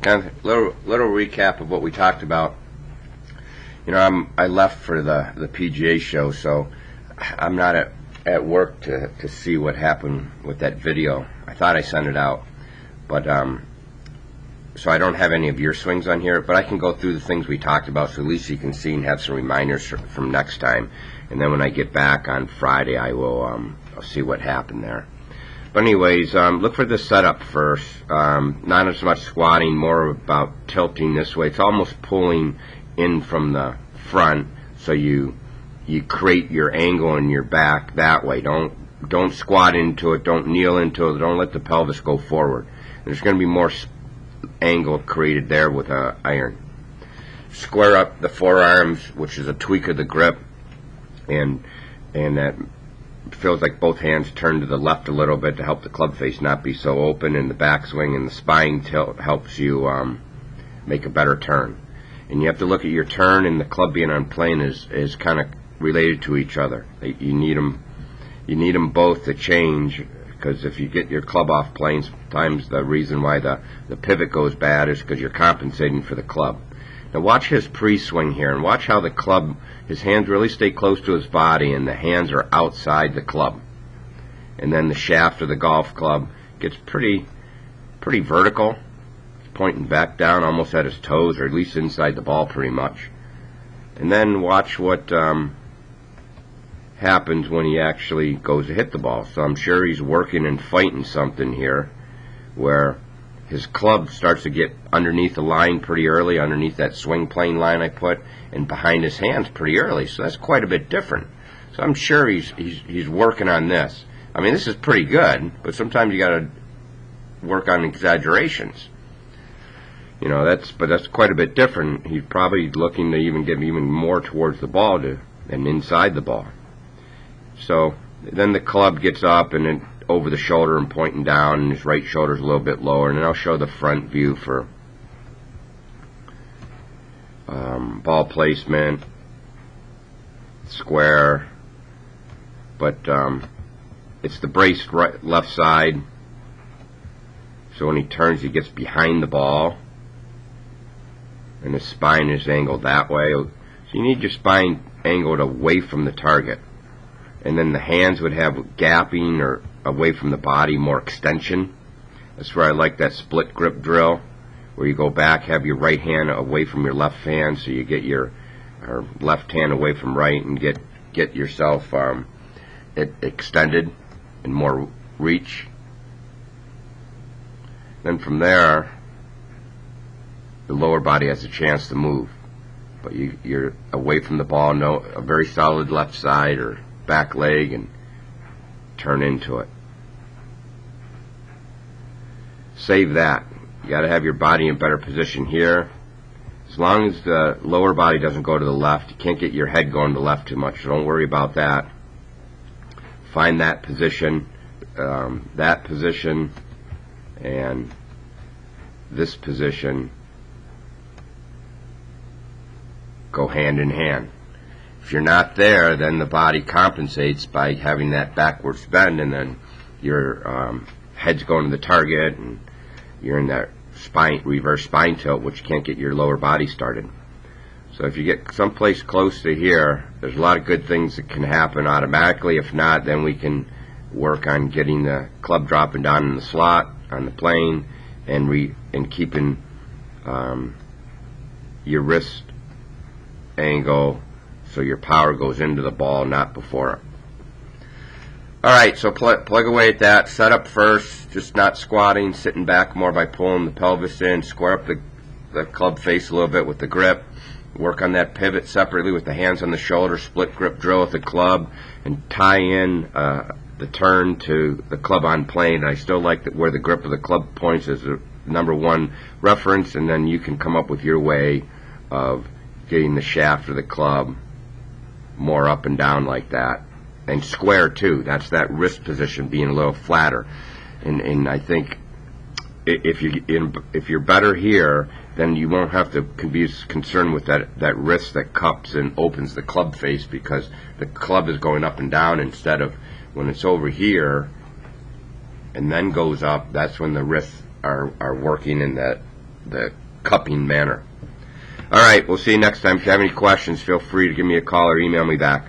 kind of little recap of what we talked about. I left for the PGA show, so I'm not at work to see what happened with that video. I thought I sent it out, but so I don't have any of your swings on here, but I can go through the things we talked about, so at least you can see and have some reminders from next time. And then when I get back on Friday, I'll see what happened there. But anyways, look for the setup first. Not as much squatting, more about tilting this way. It's almost pulling in from the front, so you create your angle in your back that way. Don't squat into it. Don't kneel into it. Don't let the pelvis go forward. There's going to be more angle created there with an iron. Square up the forearms, which is a tweak of the grip, and that feels like both hands turn to the left a little bit to help the club face not be so open, and the backswing and the spine tilt helps you make a better turn. And you have to look at your turn and the club being on plane is kind of related to each other. You need them both to change, because if you get your club off plane, sometimes the reason why the pivot goes bad is because you're compensating for the club. Now watch his pre-swing here, and watch how the club, his hands really stay close to his body and the hands are outside the club. And then the shaft of the golf club gets pretty vertical, pointing back down almost at his toes, or at least inside the ball pretty much. And then watch what happens when he actually goes to hit the ball. So I'm sure he's working and fighting something here, where his club starts to get underneath the line pretty early, underneath that swing plane line I put, and behind his hands pretty early. So that's quite a bit different. So I'm sure he's working on this. I mean, this is pretty good, but sometimes you got to work on exaggerations. That's quite a bit different. He's probably looking to even get even more towards the ball and inside the ball. So then the club gets up and then over the shoulder and pointing down, and his right shoulder's a little bit lower. And then I'll show the front view for ball placement, square, but it's the braced left side. So when he turns, he gets behind the ball, and his spine is angled that way. So you need your spine angled away from the target. And then the hands would have gapping or away from the body, more extension. That's where I like that split grip drill, where you go back, have your right hand away from your left hand, so you get your left hand away from right and get yourself extended and more reach. Then from there, the lower body has a chance to move, but you're away from the ball, a very solid left side or back leg, and turn into it. Save that. You got to have your body in better position here. As long as the lower body doesn't go to the left, you can't get your head going to the left too much, so don't worry about that. Find that position, and this position go hand in hand. If you're not there, then the body compensates by having that backwards bend, and then your head's going to the target, and you're in that reverse spine tilt, which you can't get your lower body started. So if you get someplace close to here, there's a lot of good things that can happen automatically. If not, then we can work on getting the club dropping down in the slot on the plane, and keeping your wrist angle so your power goes into the ball, not before it. Alright, so plug away at that. Set up first, just not squatting, sitting back more by pulling the pelvis in. Square up the club face a little bit with the grip. Work on that pivot separately with the hands on the shoulder, split grip drill with the club, and tie in the turn to the club on plane. I still like where the grip of the club points as the #1 reference, and then you can come up with your way of getting the shaft of the club more up and down like that, and square too. That's that wrist position being a little flatter, and I think if you're better here, then you won't have to be concerned with that wrist that cups and opens the club face, because the club is going up and down instead of when it's over here and then goes up. That's when the wrists are working in that the cupping manner. All right, we'll see you next time. If you have any questions, feel free to give me a call or email me back.